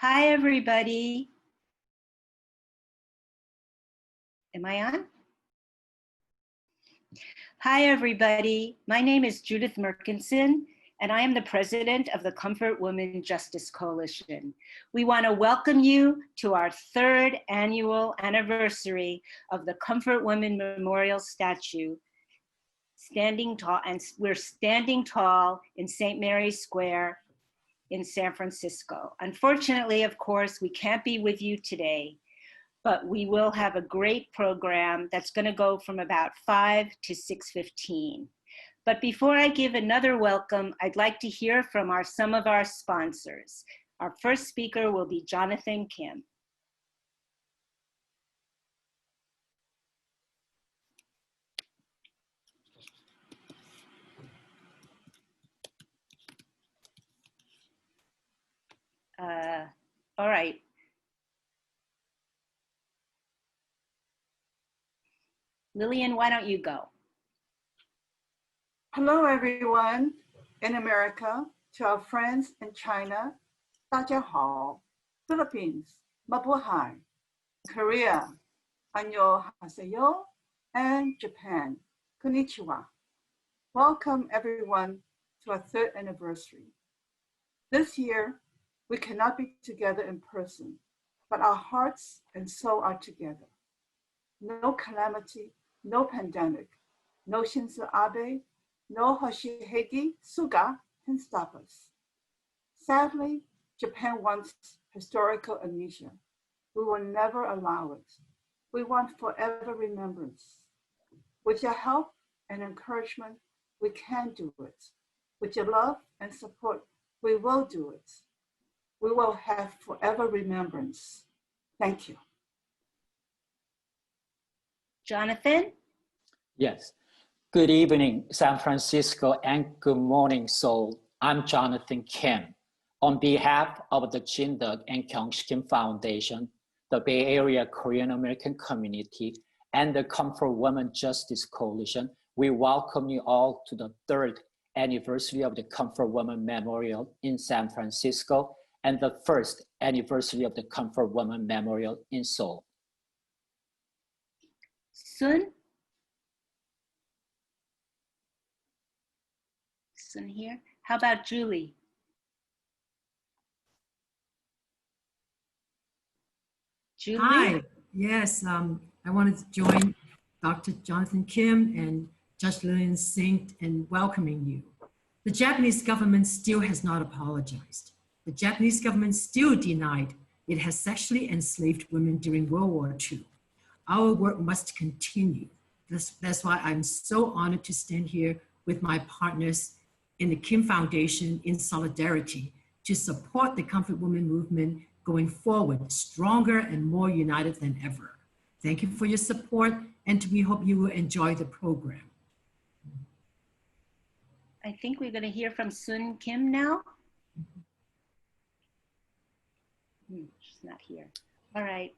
Hi, everybody. Am I on? Hi, everybody. My name is Judith Merkinson, and I am the president of the Comfort Women Justice Coalition. We want to welcome you to our third annual anniversary of the Comfort Women Memorial Statue, standing tall, and we're standing tall in St. Mary's Square in San Francisco. Unfortunately, of course, we can't be with you today, but we will have a great program that's going to go from about 5 to 6:15. But before I give another welcome, I'd like to hear from some of our sponsors. Our first speaker will be Jonathan Kim. All right. Lillian, why don't you go? Hello, everyone in America, to our friends in China, 大家好, Philippines, Mabuhay, Korea, Annyeonghaseyo, and Japan, Konnichiwa. Welcome, everyone, to our third anniversary. This year, we cannot be together in person, but our hearts and soul are together. No calamity, no pandemic, no Shinzo Abe, no Yoshihide Suga can stop us. Sadly, Japan wants historical amnesia. We will never allow it. We want forever remembrance. With your help and encouragement, we can do it. With your love and support, we will do it. We will have forever remembrance. Thank you. Jonathan? Yes. Good evening, San Francisco, and good morning, Seoul. I'm Jonathan Kim. On behalf of the Jin Deok and Kyung-Sik Kim Foundation, the Bay Area Korean American community, and the Comfort Women Justice Coalition, we welcome you all to the third anniversary of the Comfort Women Memorial in San Francisco and the first anniversary of the Comfort Women Memorial in Seoul. Sun? Sun here? How about Julie? Julie? Hi, yes, I wanted to join Dr. Jonathan Kim and Judge Lillian Singh in welcoming you. The Japanese government still has not apologized. The Japanese government still denied it has sexually enslaved women during World War II. Our work must continue. That's why I'm so honored to stand here with my partners in the Kim Foundation in solidarity to support the Comfort Women movement going forward, stronger and more united than ever. Thank you for your support, and we hope you will enjoy the program. I think we're going to hear from Sun Kim now. She's not here. All right.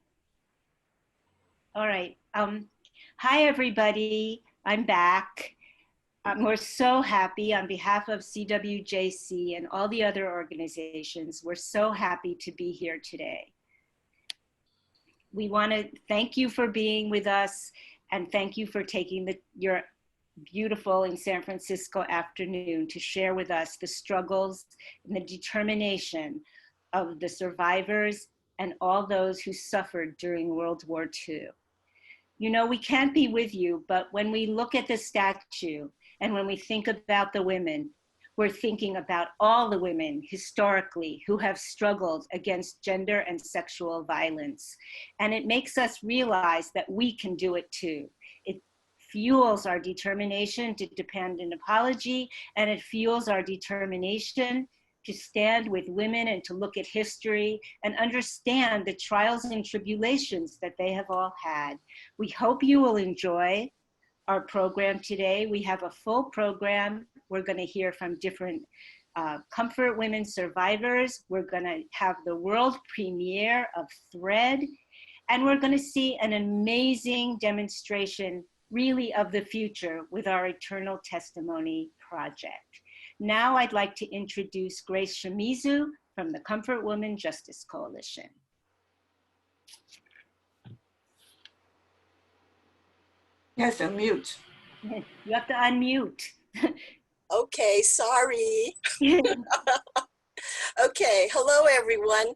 All right. Hi, everybody. I'm back. We're so happy on behalf of CWJC and all the other organizations. We're so happy to be here today. We want to thank you for being with us and thank you for taking your beautiful in San Francisco afternoon to share with us the struggles and the determination of the survivors and all those who suffered during World War II. You know, we can't be with you, but when we look at the statue and when we think about the women, we're thinking about all the women historically who have struggled against gender and sexual violence. And it makes us realize that we can do it too. It fuels our determination to demand an apology, and it fuels our determination to stand with women and to look at history and understand the trials and tribulations that they have all had. We hope you will enjoy our program today. We have a full program. We're going to hear from different Comfort Women survivors. We're going to have the world premiere of Thread, and we're going to see an amazing demonstration really of the future with our Eternal Testimony project. Now I'd like to introduce Grace Shimizu from the Comfort Women Justice Coalition. Yes, unmute. You have to unmute. Okay, sorry. Okay, hello everyone.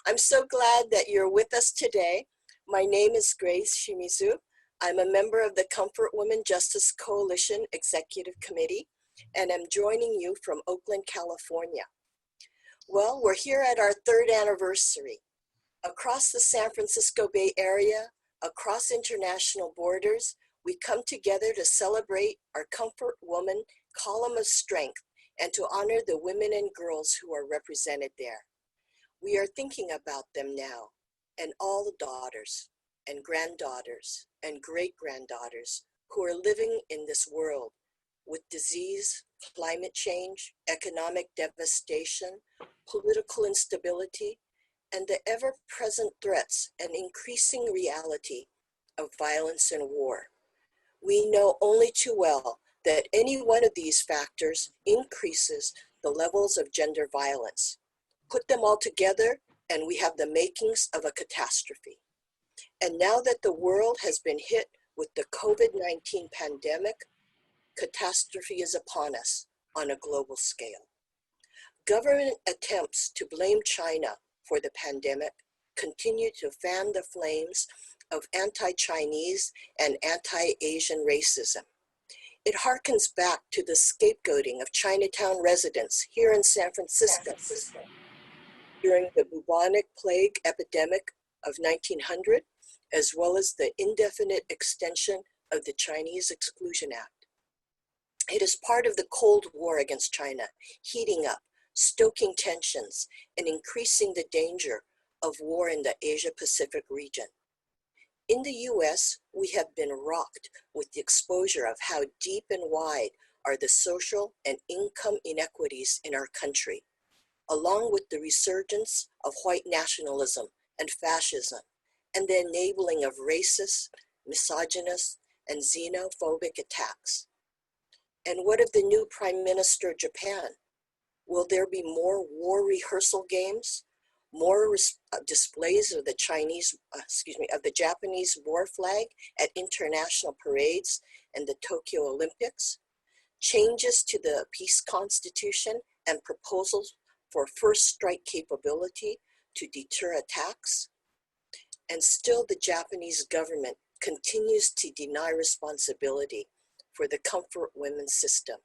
I'm so glad that you're with us today. My name is Grace Shimizu. I'm a member of the Comfort Women Justice Coalition Executive Committee, and I'm joining you from Oakland, California. Well, we're here at our 3rd anniversary. Across the San Francisco Bay Area, across international borders, we come together to celebrate our Comfort Woman Column of Strength and to honor the women and girls who are represented there. We are thinking about them now, and all the daughters and granddaughters and great-granddaughters who are living in this world with disease, climate change, economic devastation, political instability, and the ever-present threats and increasing reality of violence and war. We know only too well that any one of these factors increases the levels of gender violence. Put them all together and we have the makings of a catastrophe. And now that the world has been hit with the COVID-19 pandemic, catastrophe is upon us on a global scale. Government attempts to blame China for the pandemic continue to fan the flames of anti-Chinese and anti-Asian racism. It harkens back to the scapegoating of Chinatown residents here in San Francisco during the bubonic plague epidemic of 1900, as well as the indefinite extension of the Chinese Exclusion Act. It is part of the Cold War against China, heating up, stoking tensions, and increasing the danger of war in the Asia-Pacific region. In the US, we have been rocked with the exposure of how deep and wide are the social and income inequities in our country, along with the resurgence of white nationalism and fascism, and the enabling of racist, misogynist, and xenophobic attacks. And what of the new Prime Minister of Japan? Will there be more war rehearsal games? More displays of the of the Japanese war flag at international parades and the Tokyo Olympics? Changes to the peace constitution and proposals for first strike capability to deter attacks? And still the Japanese government continues to deny responsibility for the Comfort Women system.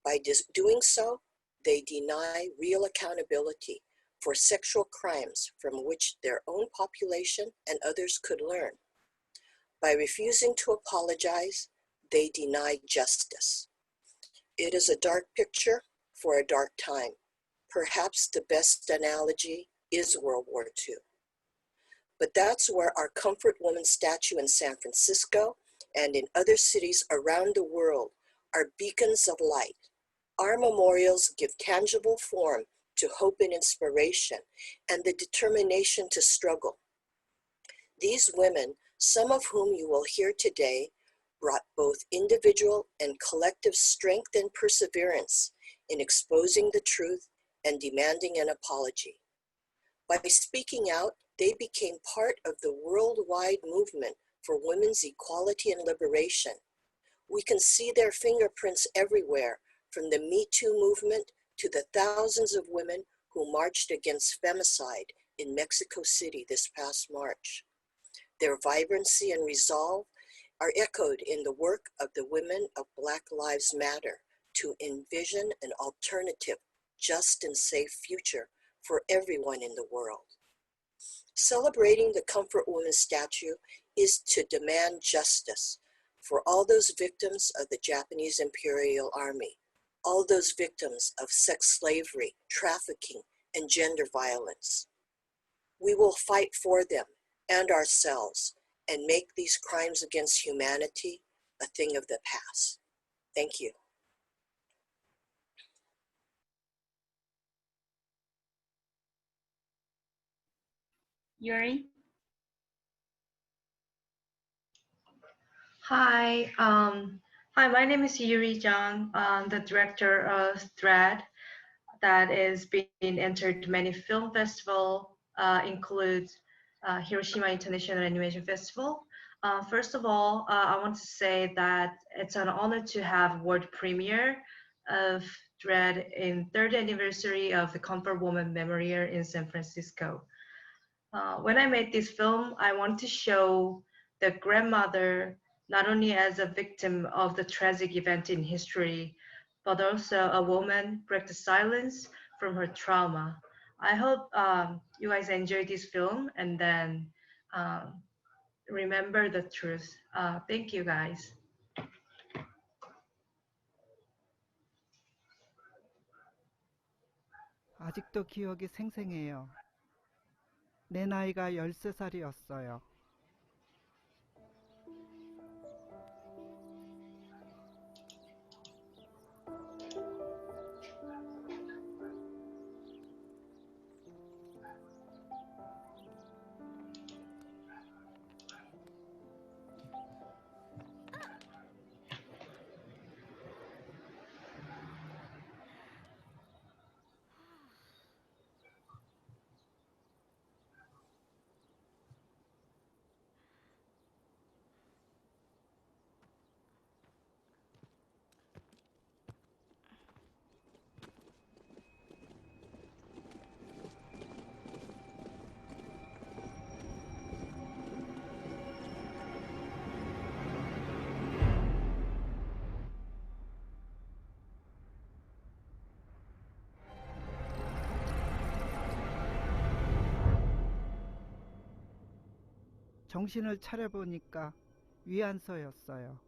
By doing so, they deny real accountability for sexual crimes from which their own population and others could learn. By refusing to apologize, they deny justice. It is a dark picture for a dark time. Perhaps the best analogy is World War II. But that's where our Comfort Woman statue in San Francisco and in other cities around the world are beacons of light. Our memorials give tangible form to hope and inspiration and the determination to struggle. These women, some of whom you will hear today, brought both individual and collective strength and perseverance in exposing the truth and demanding an apology. By speaking out, they became part of the worldwide movement for women's equality and liberation. We can see their fingerprints everywhere, from the Me Too movement to the thousands of women who marched against femicide in Mexico City this past March. Their vibrancy and resolve are echoed in the work of the women of Black Lives Matter to envision an alternative, just and safe future for everyone in the world. Celebrating the Comfort Woman statue is to demand justice for all those victims of the Japanese Imperial Army, all those victims of sex slavery, trafficking, and gender violence. We will fight for them and ourselves and make these crimes against humanity a thing of the past. Thank you. Yuri? Hi, my name is Yuri Zhang, the director of THREAD, that is being entered many film festival, includes Hiroshima International Animation Festival. First of all, I want to say that it's an honor to have world premiere of Dread in third anniversary of the Comfort Woman Memorial in San Francisco. When I made this film, I want to show the grandmother not only as a victim of the tragic event in history, but also a woman break the silence from her trauma. I hope you guys enjoy this film and then remember the truth. Thank you guys. 아직도 기억이 생생해요. 내 나이가 13살이었어요. 정신을 차려보니까 위안소였어요.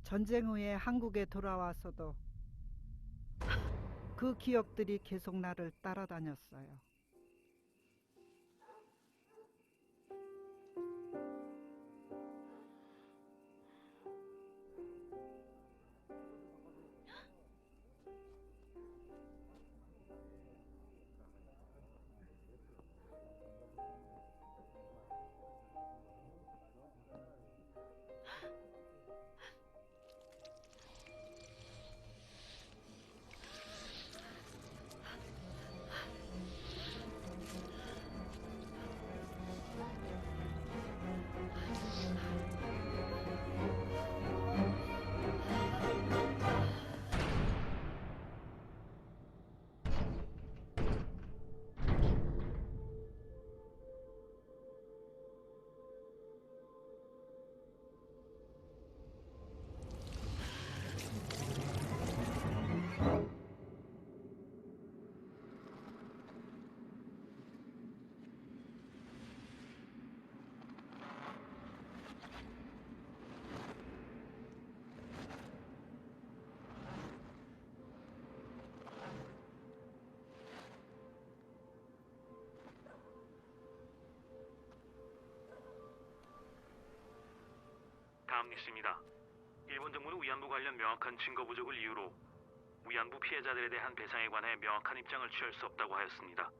전쟁 후에 한국에 돌아와서도 그 기억들이 계속 나를 따라다녔어요. 다음 뉴스입니다. 일본 정부는 위안부 관련 명확한 증거 부족을 이유로 위안부 피해자들에 대한 배상에 관해 명확한 입장을 취할 수 없다고 하였습니다.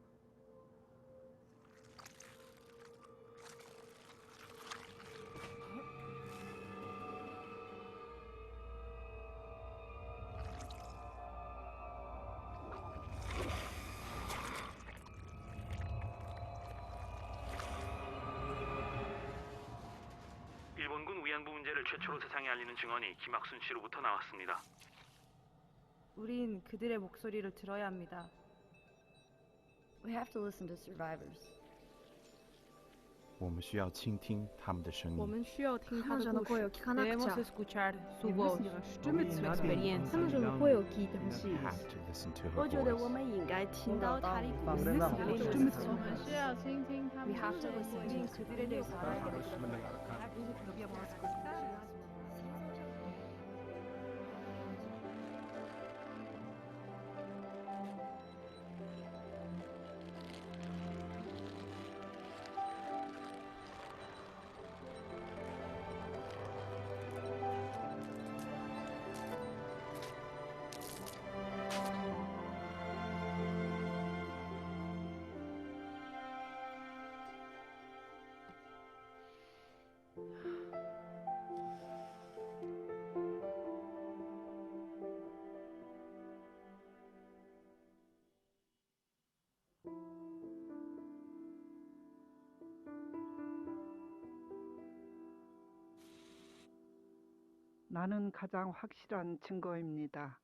노래를 최초로 세상에 알리는 증언이 김학순 씨로부터 나왔습니다. 우린 그들의 목소리를 들어야 합니다. We have to listen to survivors. 我们需要倾听他们的声音。我们需要听他的 彼女の 故 声 事 を聞かなくちゃ。 Debemos escuchar su voz.彼女の声を聞いてほしいです。 To listen to her 我觉得 voice. 我们应该听到她的故事。 We have to listen 우린 그들에 대해서 알아야 돼. 나는 가장 확실한 증거입니다.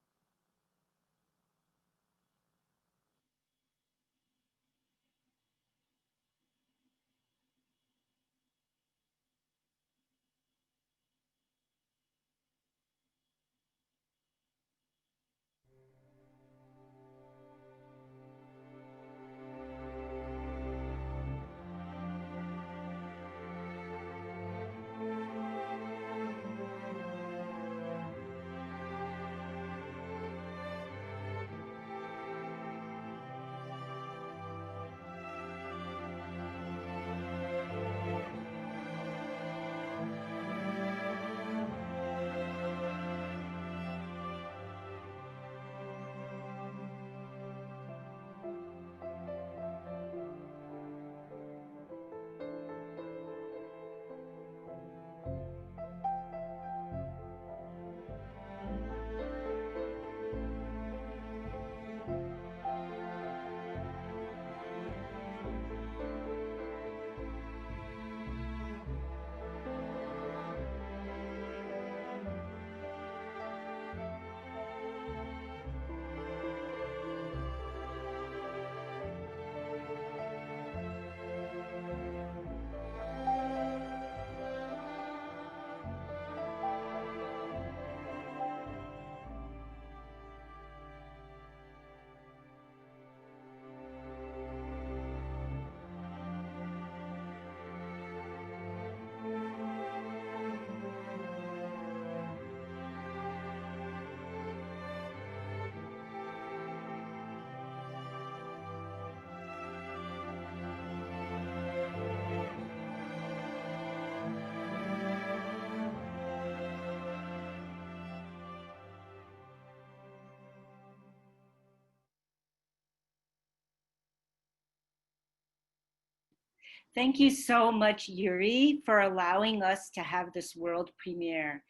Thank you so much, Yuri, for allowing us to have this world premiere.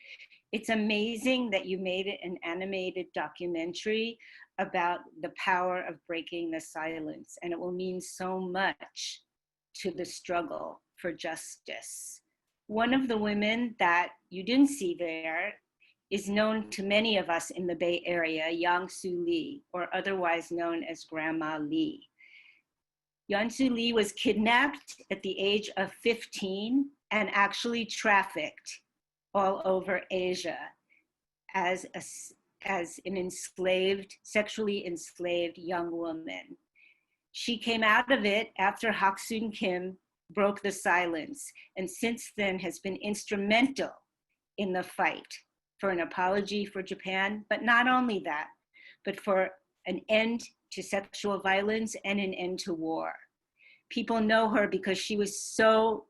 It's amazing that you made an animated documentary about the power of breaking the silence, and it will mean so much to the struggle for justice. One of the women that you didn't see there is known to many of us in the Bay Area, Yang Soo Lee, or otherwise known as Grandma Lee. Yeonsu Lee was kidnapped at the age of 15 and actually trafficked all over Asia as an enslaved, sexually enslaved young woman. She came out of it after Haksun Kim broke the silence, and since then has been instrumental in the fight for an apology for Japan, but not only that, but for an end to sexual violence and an end to war. People know her because she was so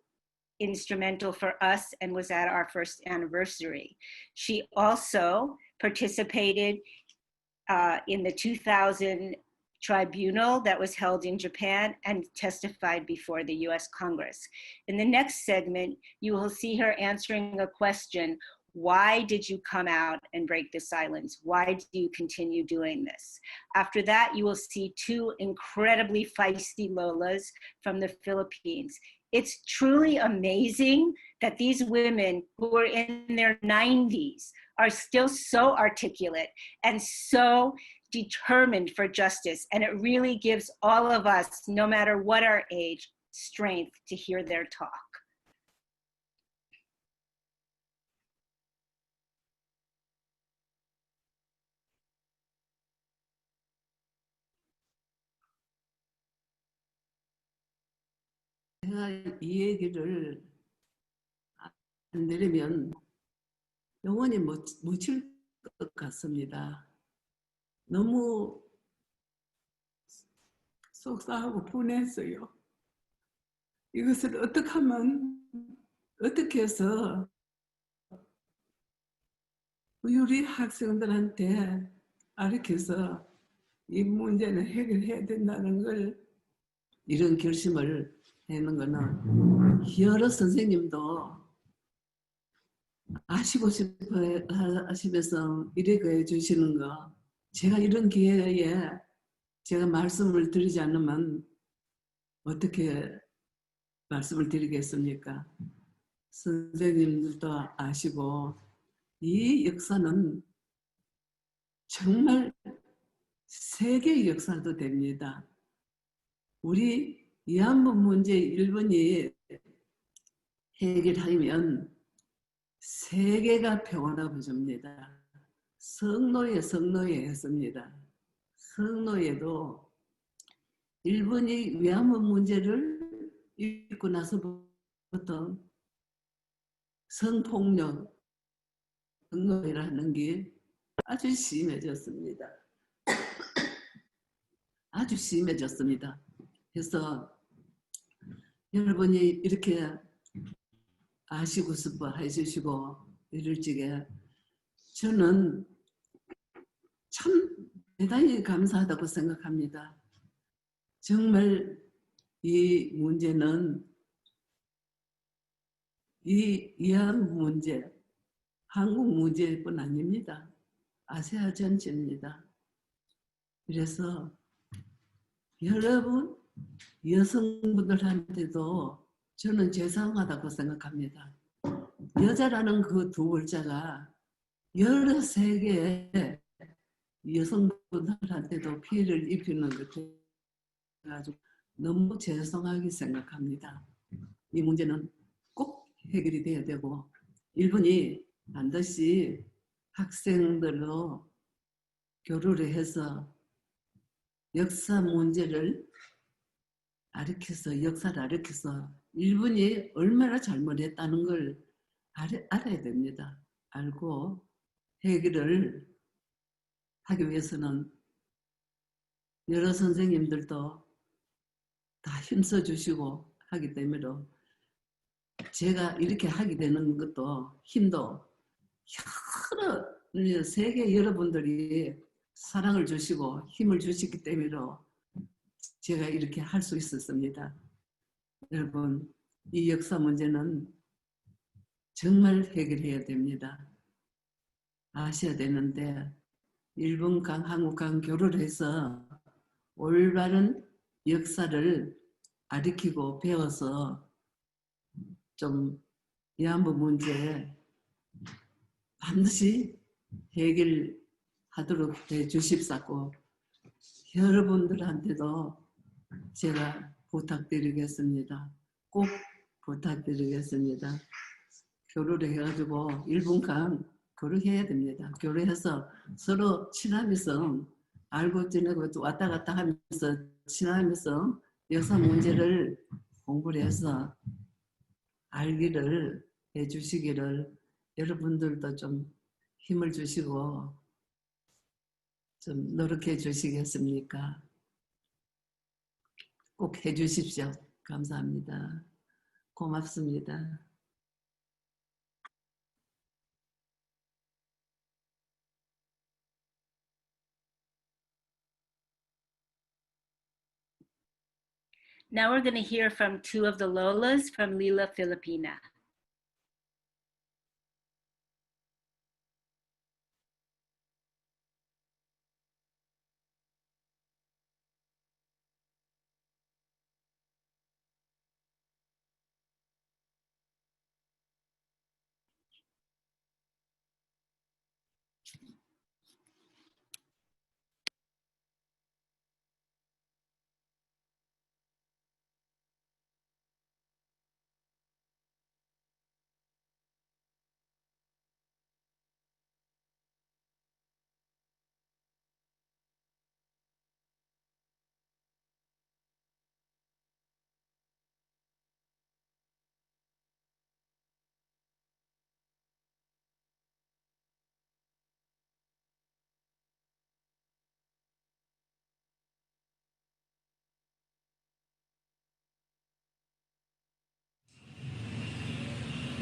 instrumental for us and was at our first anniversary. She also participated in the 2000 tribunal that was held in Japan and testified before the US Congress. In the next segment, you will see her answering a question: why did you come out and break the silence? Why do you continue doing this? After that, you will see two incredibly feisty Lolas from the Philippines. It's truly amazing that these women who are in their 90s are still so articulate and so determined for justice. And it really gives all of us, no matter what our age, strength to hear their talk. 제가 이 얘기를 안 들으면 영원히 묻힐 것 같습니다. 너무 속상하고 분했어요. 이것을 어떻게 하면, 어떻게 해서 우리 학생들한테 가르쳐서 이 문제는 해결해야 된다는 걸 이런 결심을 하는 거는 여러 선생님도 아시고 싶어 하시면서 이렇게 해주시는 거, 제가 이런 기회에 제가 말씀을 드리지 않으면 어떻게 말씀을 드리겠습니까? 선생님들도 아시고 이 역사는 정말 세계의 역사도 됩니다. 우리 위안부 문제 일본이 해결하면 세계가 평화라고 줍니다. 성노예 했습니다. 성노예도 일본이 위안부 문제를 읽고 나서부터 성폭력, 성노예라는 게 아주 심해졌습니다. 아주 심해졌습니다. 그래서 여러분이 이렇게 아시고 싶어 해주시고 이럴 적에 저는 참 대단히 감사하다고 생각합니다. 정말 이 문제는 이 위안부 문제, 한국 문제뿐 아닙니다. 아시아 전체입니다. 그래서 여러분 여성분들한테도 저는 죄송하다고 생각합니다. 여자라는 그 두 글자가 여러 세계의 여성분들한테도 피해를 입히는 것 가지고 너무 죄송하게 생각합니다. 이 문제는 꼭 해결이 돼야 되고 일본이 반드시 학생들로 교류를 해서 역사 문제를 역사를 가르쳐서 일본이 얼마나 잘못했다는 걸 알아야 됩니다. 알고 해결을 하기 위해서는 여러 선생님들도 다 힘써 주시고 하기 때문에 제가 이렇게 하게 되는 것도 힘도 여러 세계 여러분들이 사랑을 주시고 힘을 주시기 때문에 제가 이렇게 할 수 있었습니다. 여러분, 이 역사 문제는 정말 해결해야 됩니다. 아셔야 되는데 일본강, 한국강 교류를 해서 올바른 역사를 가르치고 배워서 좀 위안부 문제 반드시 해결하도록 해주십사고 여러분들한테도 제가 부탁드리겠습니다. 꼭 부탁드리겠습니다. 교류를 해가지고 일본강 교류해야 됩니다. 교류해서 서로 친하면서 알고 지내고 왔다 갔다 하면서 친하면서 역사 문제를 공부를 해서 알기를 해주시기를 여러분들도 좀 힘을 주시고 좀 노력해 주시겠습니까? 꼭 해주십시오. 감사합니다. 고맙습니다. Now we're going to hear from two of the Lolas from Lila Filipina.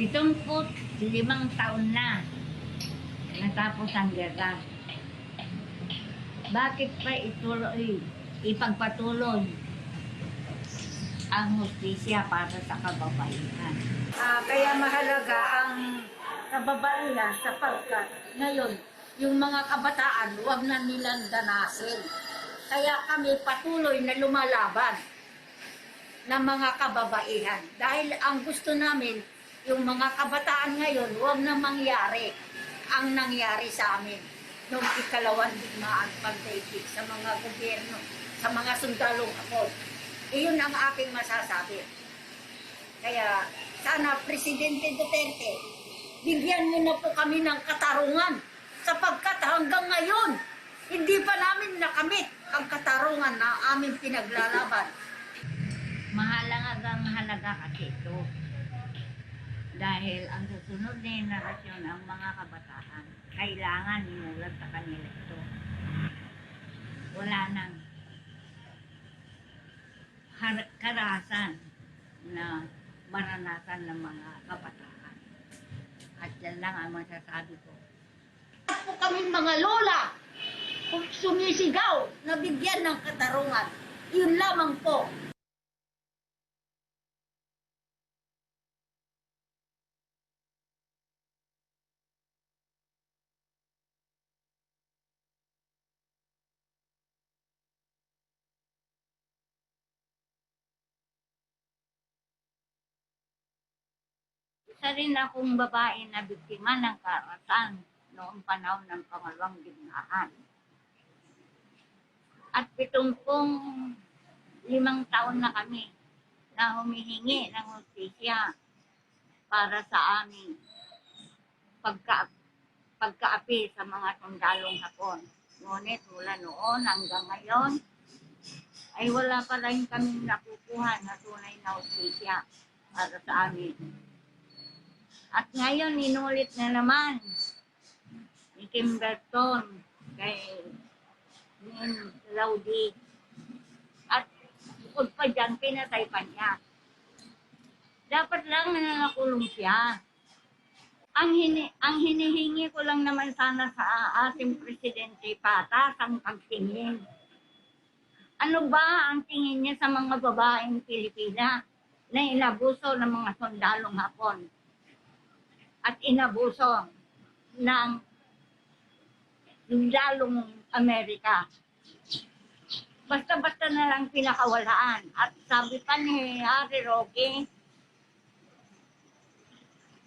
75 taon na natapos ang gera. Bakit pa ipagpatuloy ang hustisya para sa kababaihan? Kaya mahalaga ang kababaihan sapagkat ngayon yung mga kabataan huwag na nilang danasin. Kaya kami patuloy na lumalaban ng mga kababaihan. Dahil ang gusto namin, yung mga kabataan ngayon, huwag na mangyari ang nangyari sa amin noong ikalawang digmaan pagdaigdig sa mga gobyerno, sa mga sundalong ako. Iyon ang aking masasabi. Kaya sana Presidente Duterte, bigyan niyo na po kami ng katarungan sapagkat hanggang ngayon, hindi pa namin nakamit ang katarungan na aming pinaglalaban. Mahalaga kasi ito. Dahil ang susunod na henerasyon ng mga kabataan, kailangan imulat sa kanila ito. Wala nang karahasan na maranasan ng mga kabataan. At yan lang ang masasabi ko. At po kaming mga lola, kung sumisigaw na bigyan ng katarungan, yun lamang po. Isa rin akong babae na biktima ng karahasan noong panahon ng pangalawang digmaan. At 75 taon na kami na humihingi ng hustisya para sa aming pagkaapi sa mga sundalong Hapon. Ngunit mula noon hanggang ngayon ay wala pa rin kaming nakukuha na tunay na hustisya para sa amin. At ngayon, inulit na naman ni Kim Berton kay Min Laudi. At bukod pa dyan, pinatay pa niya. Dapat lang na nakulong siya. Ang hinihingi ko lang naman sana sa ating Presidente, patas ang pagtingin. Ano ba ang tingin niya sa mga babaeng Pilipina na inabuso ng mga sundalong Hapon? At inabuso ng sundalong Amerika. Basta-basta na lang pinakawalaan. At sabi pa ni Harry Roque,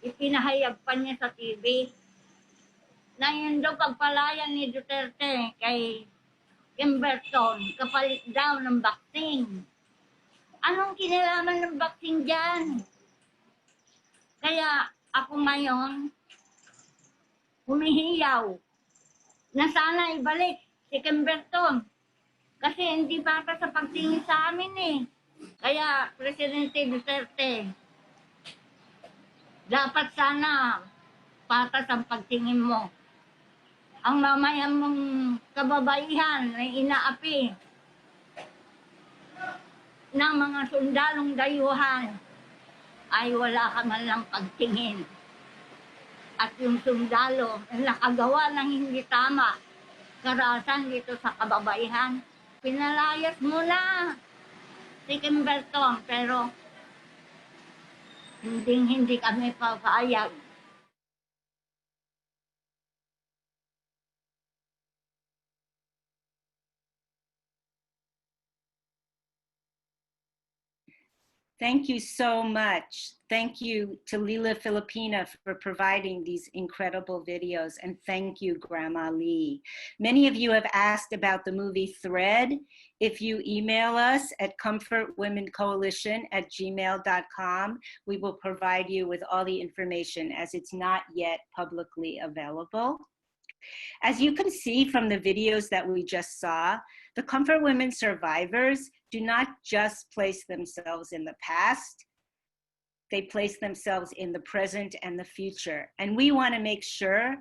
ipinahayag pa niya sa TV, na yun daw pagpalayan ni Duterte kay Kim Berton, kapalit daw ng vaccine. Anong kinalaman ng vaccine dyan? Kaya ako ngayon, humihiyaw na sana ibalik si Kim Berton. Kasi hindi bata sa pagtingin sa amin eh. Kaya, Presidente Duterte, dapat sana patas ang pagtingin mo. Ang mamayan mong kababaihan na inaapi ng mga sundalong dayuhan ay wala ka man lang pagtingin. At yung sundalo na nakagawa ng hindi tama, karahasan dito sa kababaihan, pinalayas mo na si Kim Berton, pero hindi kami papayag. Thank you so much. Thank you to Lila Filipina for providing these incredible videos. And thank you, Grandma Lee. Many of you have asked about the movie Thread. If you email us at comfortwomencoalition@gmail.com, we will provide you with all the information as it's not yet publicly available. As you can see from the videos that we just saw, the Comfort Women survivors do not just place themselves in the past, they place themselves in the present and the future. And we want to make sure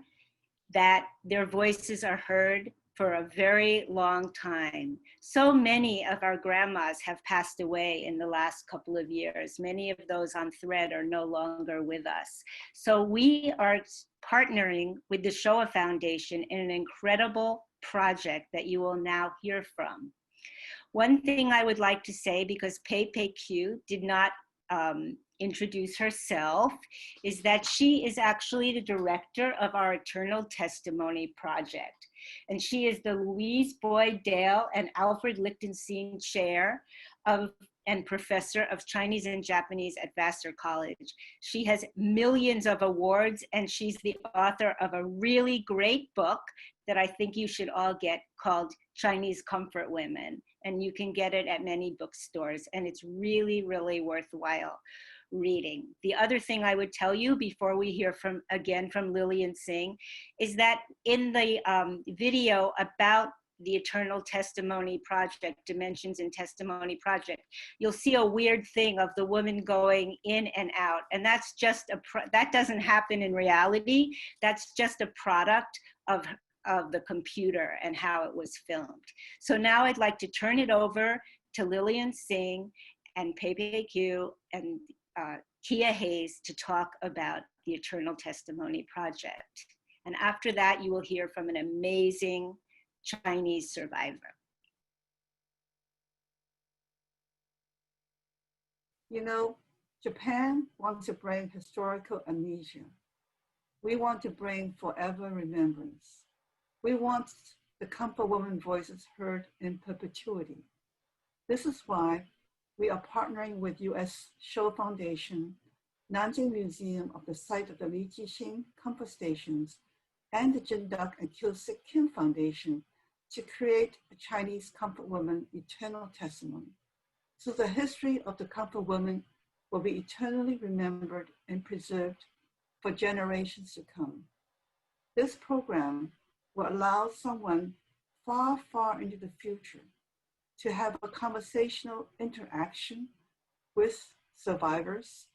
that their voices are heard for a very long time. So many of our grandmas have passed away in the last couple of years. Many of those on Thread are no longer with us. So we are partnering with the Shoah Foundation in an incredible project that you will now hear from. One thing I would like to say, because Pepe Q did not introduce herself, is that she is actually the director of our Eternal Testimony Project. And she is the Louise Boyd Dale and Alfred Lichtenstein Chair and Professor of Chinese and Japanese at Vassar College. She has millions of awards, and she's the author of a really great book that I think you should all get called Chinese Comfort Women. And you can get it at many bookstores, and it's really, really worthwhile reading. The other thing I would tell you before we hear again from Lillian Singh is that in the video about the Eternal Testimony Project, Dimensions in Testimony Project, you'll see a weird thing of the woman going in and out. And that's just that doesn't happen in reality. That's just a product of the computer and how it was filmed. So now I'd like to turn it over to Lillian Singh and Pepe Q and Kia Hayes to talk about the Eternal Testimony Project. And after that, you will hear from an amazing Chinese survivor. You know, Japan wants to bring historical amnesia. We want to bring forever remembrance. We want the Comfort Woman voices heard in perpetuity. This is why we are partnering with U.S. Shoah Foundation, Nanjing Museum of the site of the Li Jixing Comfort Stations, and the Jinduk and Kilsik Kim Foundation to create a Chinese Comfort Woman eternal testimony. So the history of the Comfort Woman will be eternally remembered and preserved for generations to come. This program will allow someone far, far into the future to have a conversational interaction with survivors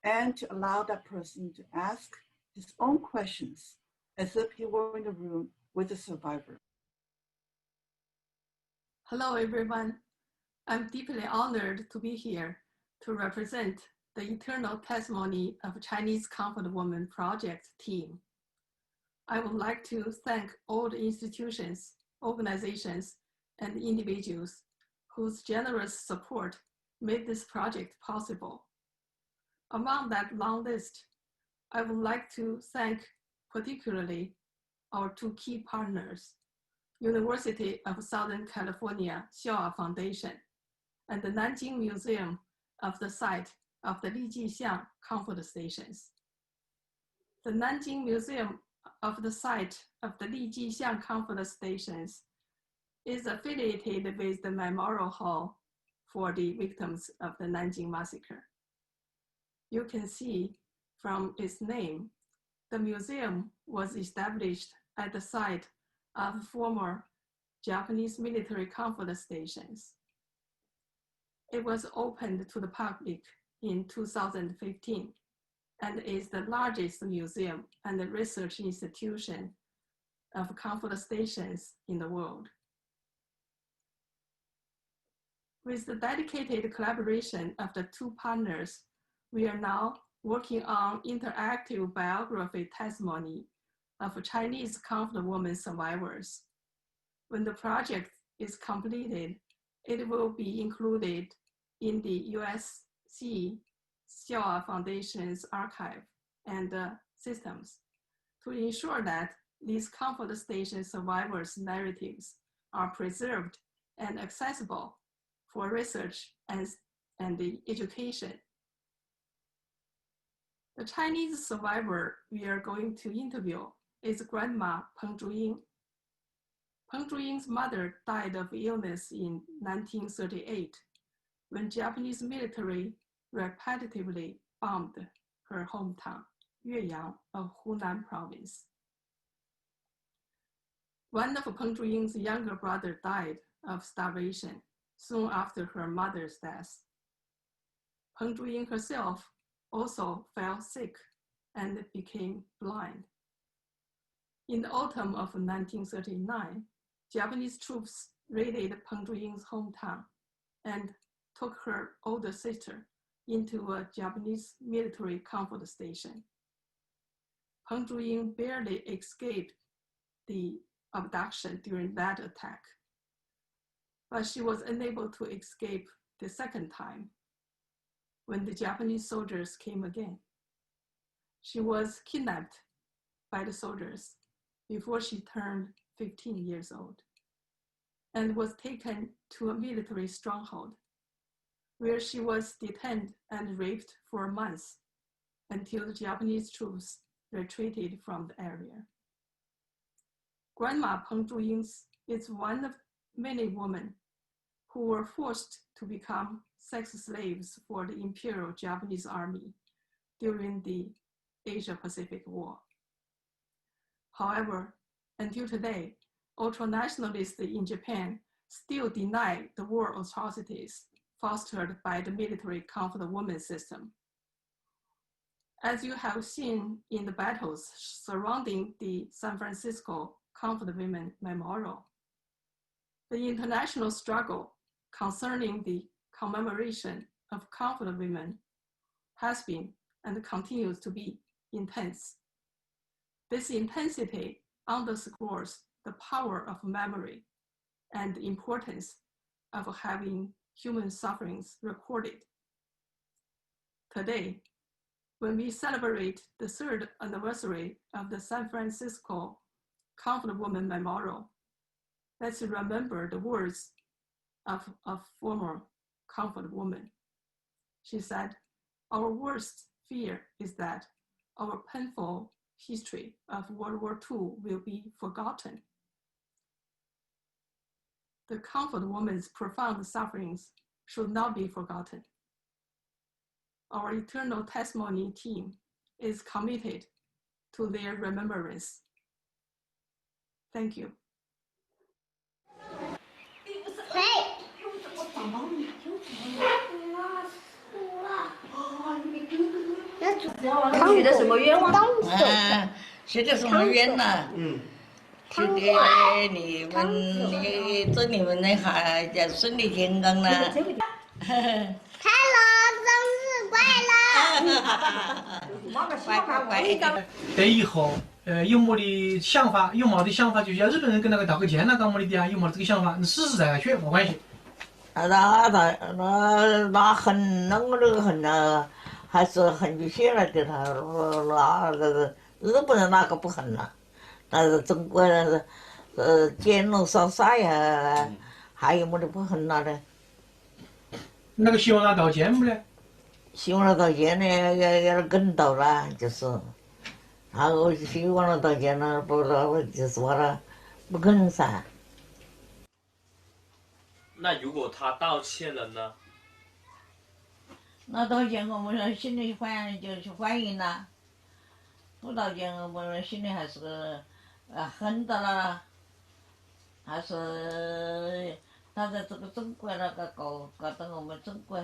and to allow that person to ask his own questions as if he were in the room with the survivor. Hello, everyone. I'm deeply honored to be here to represent the Eternal Testimony of Chinese Comfort Woman Project team. I would like to thank all the institutions, organizations, and individuals whose generous support made this project possible. Among that long list, I would like to thank particularly our two key partners, University of Southern California Shoah Foundation and the Nanjing Museum of the site of the Li Jixiang Comfort Stations. The Nanjing Museum of the site of the Li Jixiang Comfort Stations is affiliated with the Memorial Hall for the victims of the Nanjing Massacre. You can see from its name, the museum was established at the site of former Japanese military comfort stations. It was opened to the public in 2015 and is the largest museum and research institution of comfort stations in the world. With the dedicated collaboration of the two partners, we are now working on interactive biography testimony of Chinese Comfort Woman survivors. When the project is completed, it will be included in the USC Shoah Foundation's archive and systems to ensure that these comfort station survivors' narratives are preserved and accessible for research and the education. The Chinese survivor we are going to interview is Grandma Peng Zhuying. Peng Zhuying's mother died of illness in 1938 when Japanese military repetitively bombed her hometown, Yueyang of Hunan province. One of Peng Zhuying's younger brother died of starvation soon after her mother's death. Peng Zhuying herself also fell sick and became blind. In the autumn of 1939, Japanese troops raided Peng Zhuying's hometown and took her older sister into a Japanese military comfort station. Peng Zhuying barely escaped the abduction during that attack, but she was unable to escape the second time when the Japanese soldiers came again. She was kidnapped by the soldiers before she turned 15 years old and was taken to a military stronghold where she was detained and raped for months until the Japanese troops retreated from the area. Grandma Peng Zhuying is one of many women who were forced to become sex slaves for the Imperial Japanese Army during the Asia-Pacific War. However, until today, ultranationalists in Japan still deny the war atrocities fostered by the military comfort woman system. As you have seen in the battles surrounding the San Francisco Comfort Women Memorial, the international struggle concerning the commemoration of comfort women has been and continues to be intense. This intensity underscores the power of memory and the importance of having human sufferings recorded. Today, when we celebrate the 3rd anniversary of the San Francisco Comfort Woman Memorial, let's remember the words of a former comfort woman. She said, "Our worst fear is that our painful history of World War II will be forgotten." The comfort woman's profound sufferings should not be forgotten. Our Eternal Testimony team is committed to their remembrance. Thank you.许的什么愿望？许的什么愿呐？许的你们祝你们的孩子顺利健康啦！快乐，生日快乐！对以后，有么的想法，有冇的想法，就像日本人跟那个道个歉啦，搞么的点啊，有冇这个想法，你实实在在去，没关系。那恨那我这个恨呐，还是恨就写了给他，那日本人哪个不恨呐？但是中国人见龙少杀呀，还有么的不恨呐的？那个希望他道歉不呢？希望他道歉呢，要跟到了，就是，然后希望他道歉了，不就是说了，不肯噻。那如果他道歉了呢？那道歉我们心里就是欢迎啦，不道歉我们心里还是恨的啦，还是他在这个中国那个搞得我们中国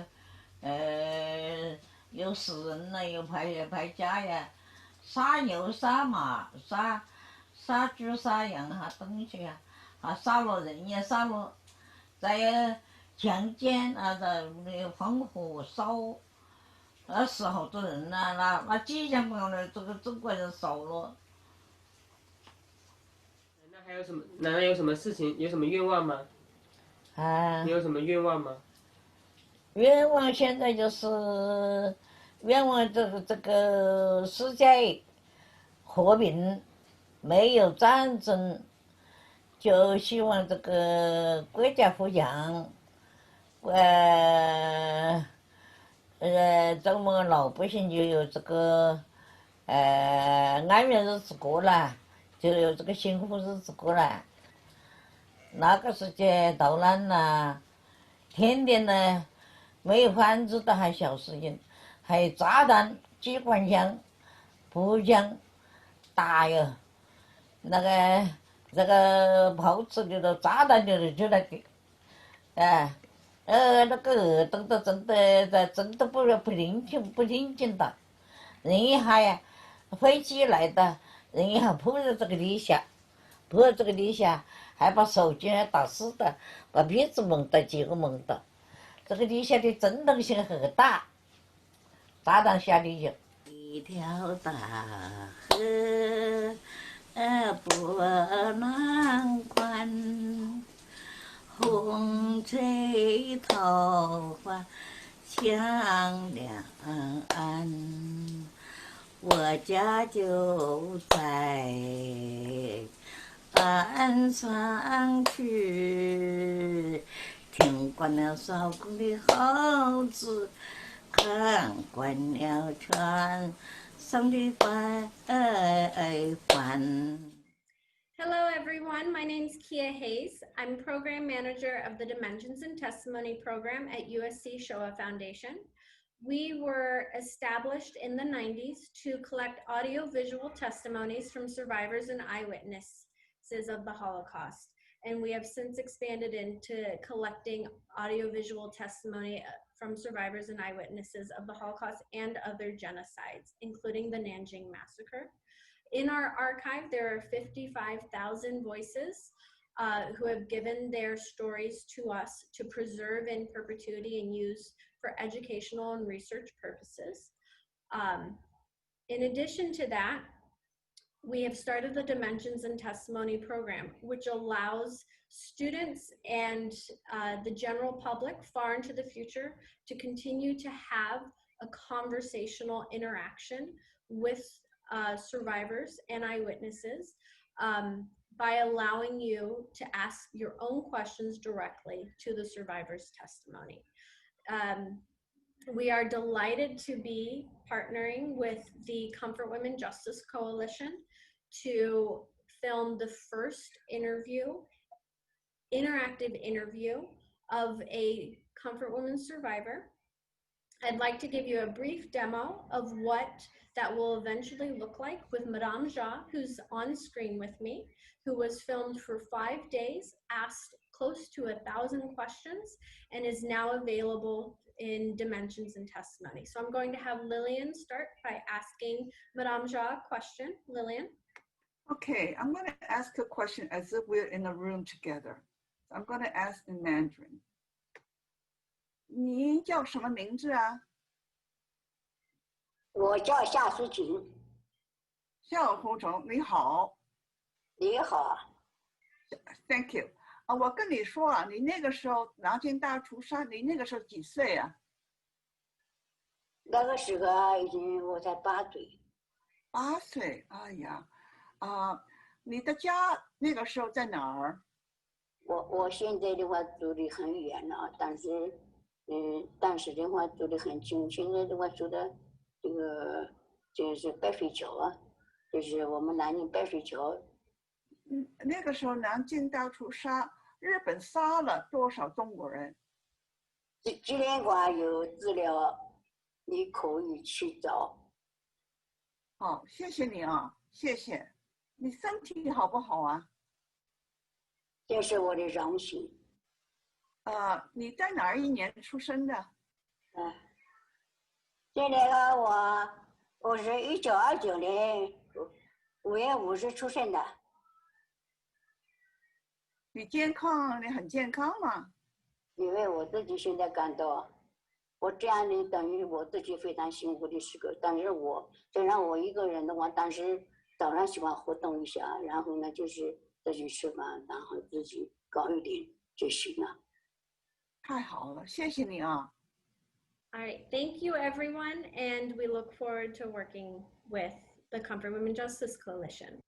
有死人了，有排家呀，杀牛杀马杀猪杀羊哈东西呀，还杀了人也杀了。再有强奸啊，放火烧，死好多人呐，那几千万的这个中国人少了。那还有什么？那有什么事情？有什么愿望吗？你有什么愿望吗？愿望现在就是愿望这个世界和平，没有战争。就希望这个国家富强，咱们老百姓就有这个安稳日子过了，就有这个幸福日子过了。那个时间到难了，天天呢没有饭吃的还小事情，还有炸弹、机关枪、步枪打哟，这个炮子里头炸弹就是出来的，那个真的不领情的，人一下呀，飞机来的，人一下扑在这个底下，还把手机还打湿的，把鼻子蒙的，几个蒙的。这个地下的震动性很大，炸弹下的就一条大河波浪宽，风吹桃花香两岸。我家就在岸上去，听惯了少公的号子，看惯了船上的帆。Hello everyone, my name is Kia Hayes. I'm Program Manager of the Dimensions in Testimony program at USC Shoah Foundation. We were established in the 90s to collect audio-visual testimonies from survivors and eyewitnesses of the Holocaust. And we have since expanded into collecting audio-visual testimony from survivors and eyewitnesses of the Holocaust and other genocides, including the Nanjing Massacre. In our archive, there are 55,000 voices who have given their stories to us to preserve in perpetuity and use for educational and research purposes. In addition to that, we have started the Dimensions in Testimony program, which allows students and the general public far into the future to continue to have a conversational interaction with survivors and eyewitnesses by allowing you to ask your own questions directly to the survivor's testimony. We are delighted to be partnering with the Comfort Women Justice Coalition to film the first interactive interview of a Comfort Women survivor. I'd like to give you a brief demo of what that will eventually look like with Madame Jha, who's on screen with me, who was filmed for 5 days, asked close to 1,000 questions, and is now available in Dimensions in Testimony. So I'm going to have Lillian start by asking Madame Jha a question. Lillian? Okay, I'm going to ask a question as if we're in a room together. So I'm going to ask in Mandarin. 你叫什么名字啊？我叫夏淑锦。夏红总，你好。你好。Thank you. 我跟你说啊，你那个时候南京大屠杀，你那个时候几岁啊？那个时候已经我才8岁。8岁，哎呀，你的家那个时候在哪儿？我现在的话住得很远了，但是的话住得很近。现在的话住的这个就是白水桥啊，就是我们南京白水桥。那个时候南京大屠杀，日本杀了多少中国人？纪念馆有资料，你可以去找。好，谢谢你啊，谢谢。你身体好不好啊？这是我的荣幸。你在哪一年出生的？现在我是1929年5月50出生的。你健康？你很健康吗？因为我自己现在感到，我这样的等于我自己非常辛苦的时刻。但是就让我一个人的话，但是当然喜欢活动一下，然后呢就是自己吃饭，然后自己搞一点就行了。太好了，谢谢你啊。All right, thank you everyone, and we look forward to working with the Comfort Women Justice Coalition.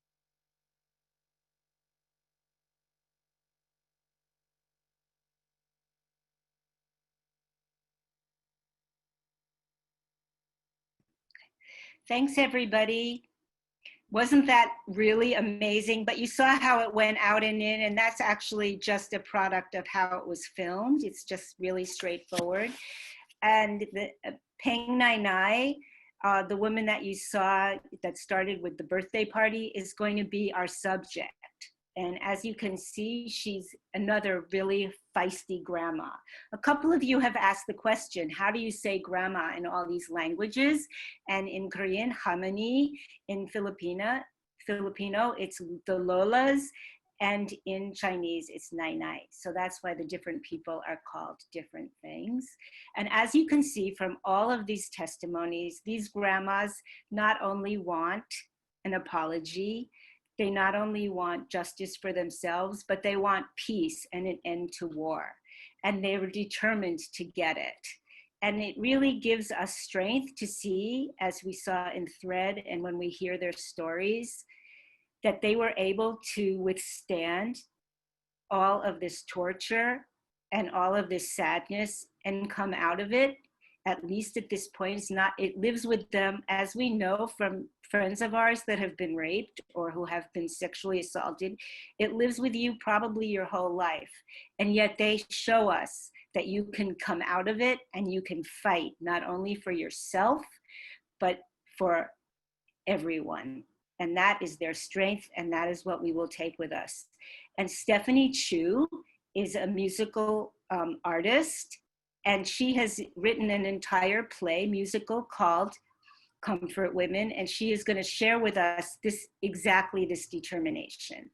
Thanks, everybody. Wasn't that really amazing? But you saw how it went out and in, and that's actually just a product of how it was filmed. It's just really straightforward. And the Peng Nai Nai, the woman that you saw that started with the birthday party, is going to be our subject. And as you can see, she's another really feisty grandma. A couple of you have asked the question, how do you say grandma in all these languages? And in Korean, 할머니, in Filipino, it's the lolas, and in Chinese, it's nai nai. So that's why the different people are called different things. And as you can see from all of these testimonies, these grandmas not only want an apology, they not only want justice for themselves, but they want peace and an end to war. And they were determined to get it. And it really gives us strength to see, as we saw in Thread and when we hear their stories, that they were able to withstand all of this torture and all of this sadness and come out of it. At least at this point, it lives with them, as we know from friends of ours that have been raped or who have been sexually assaulted. It lives with you probably your whole life. And yet they show us that you can come out of it and you can fight not only for yourself, but for everyone. And that is their strength, and that is what we will take with us. And Stephanie Chu is a musical artist, and she has written an entire musical called Comfort Women, and she is going to share with us exactly this determination.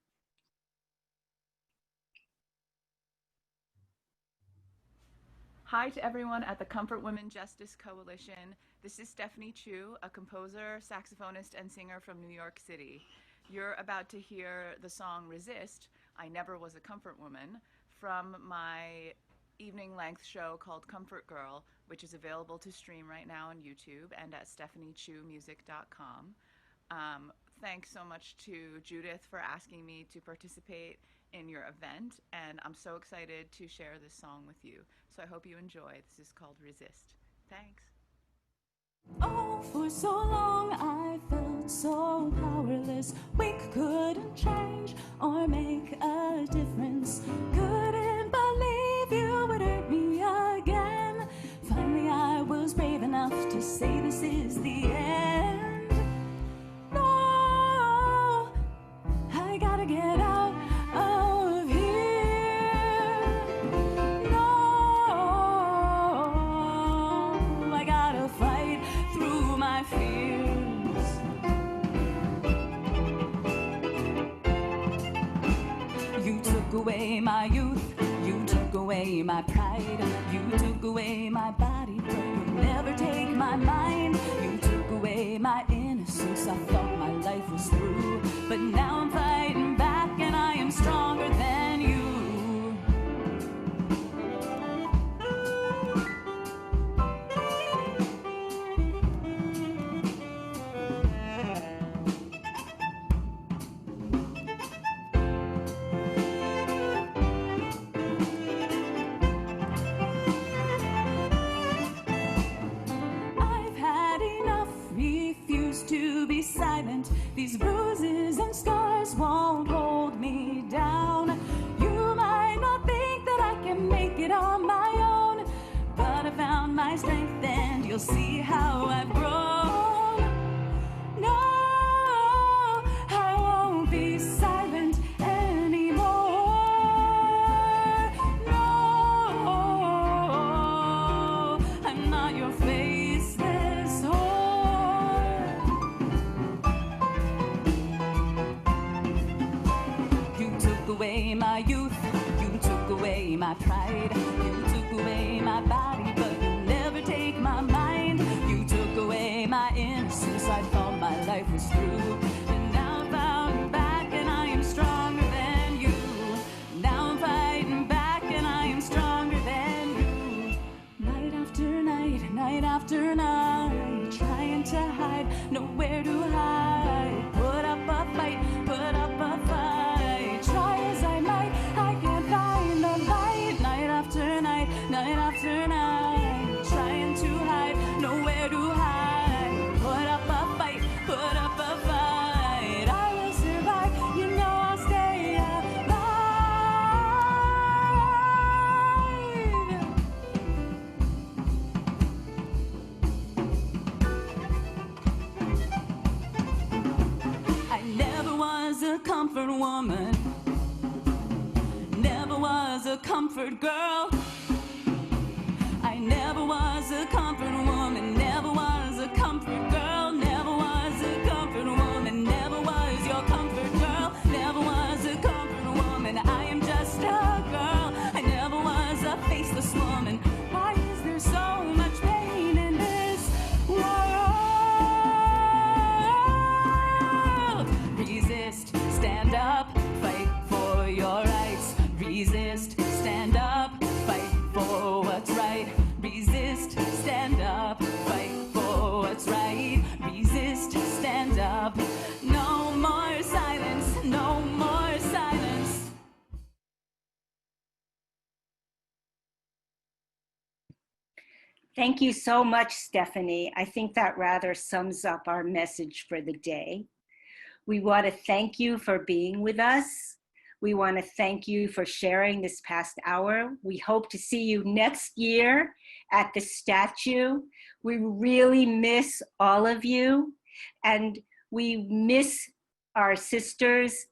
Hi to everyone at the Comfort Women Justice Coalition. This is Stephanie Chu, a composer, saxophonist, and singer from New York City. You're about to hear the song Resist, I Never Was a Comfort Woman, from my evening-length show called Comfort Girl, which is available to stream right now on YouTube and at stephaniechumusic.com. Thanks so much to Judith for asking me to participate in your event, and I'm so excited to share this song with you. So I hope you enjoy. This is called Resist. Thanks. Oh, for so long I felt so powerless. We couldn't change or make a difference. Couldn't believe you would hurt me again. Finally I was brave enough to say this is the end. No, I gotta get out of here. No, I gotta fight through my fears. You took away my youth, you took away my pride, you took away my body, but you'll never take my mind. You took away my innocence, I thought my life was through, but now I'm fighting back and I am stronger than you. I've had enough, refuse to be silent. These bruises and scars won't hold me down. You might not think that I can make it on my own, but I found my strength and you'll see how I've grown. No, I won't be silent anymore. No, I'm not your faceless whore. You took away my youth, you took away my pride, you took away my body, but you'll never take my mind. You took away my innocence, I thought my life was through, and now I'm fighting back and I am stronger than you. Now I'm fighting back and I am stronger than you. Night after night, night after night, trying to hide, nowhere to hide. Put up a fight, put up a fight. Try as I might, I can't find the light. Night after night, night after night, trying to hide, nowhere to hide. Put up a fight, put up a fight. I will survive, you know I'll stay alive. I never was a comfort woman, never was a comfort girl. I never was a comfort woman, never was a comfort girl, never was a comfort woman, never was your comfort girl, never was a comfort woman. Thank you so much, Stephanie. I think that rather sums up our message for the day. We want to thank you for being with us. We want to thank you for sharing this past hour. We hope to see you next year at the statue. We really miss all of you, and we miss our sisters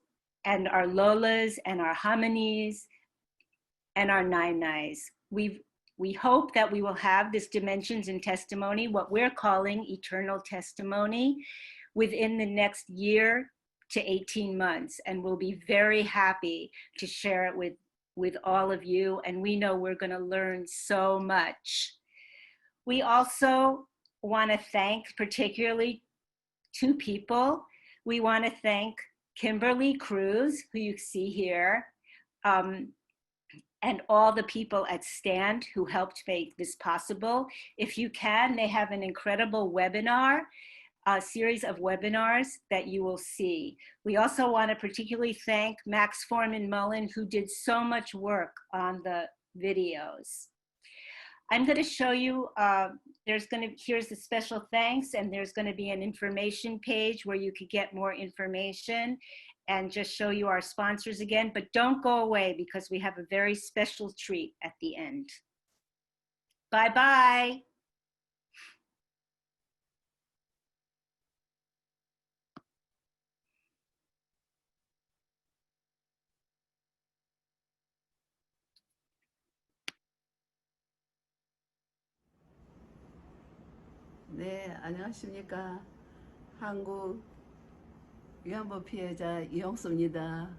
and our Lolas and our Hamanis and our Nainais. We hope that we will have this Dimensions in Testimony, what we're calling eternal testimony, within the next year to 18 months. And we'll be very happy to share it with all of you. And we know we're going to learn so much. We also want to thank particularly two people. We want to thank Kimberly Cruz, who you see here, and all the people at STAND who helped make this possible. If you can, they have an incredible webinar, a series of webinars that you will see. We also want to particularly thank Max Foreman Mullen, who did so much work on the videos. I'm going to show you, here's the special thanks, and there's going to be an information page where you could get more information and just show you our sponsors again, but don't go away because we have a very special treat at the end. Bye-bye. 네, 안녕하십니까. 한국 위안부 피해자 이용수입니다.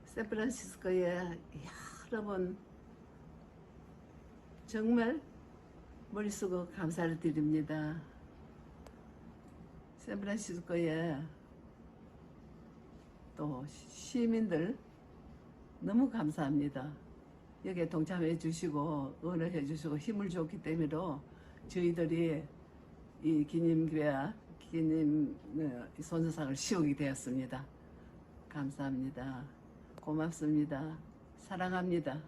샌프란시스코에 여러 번 정말 머리 쓰고 감사를 드립니다. 샌프란시스코에 또 시민들 너무 감사합니다. 여기에 동참해 주시고 응원해 주시고 힘을 줬기 때문에 저희들이 이 기념 손수상을 씌우게 되었습니다. 감사합니다. 고맙습니다. 사랑합니다.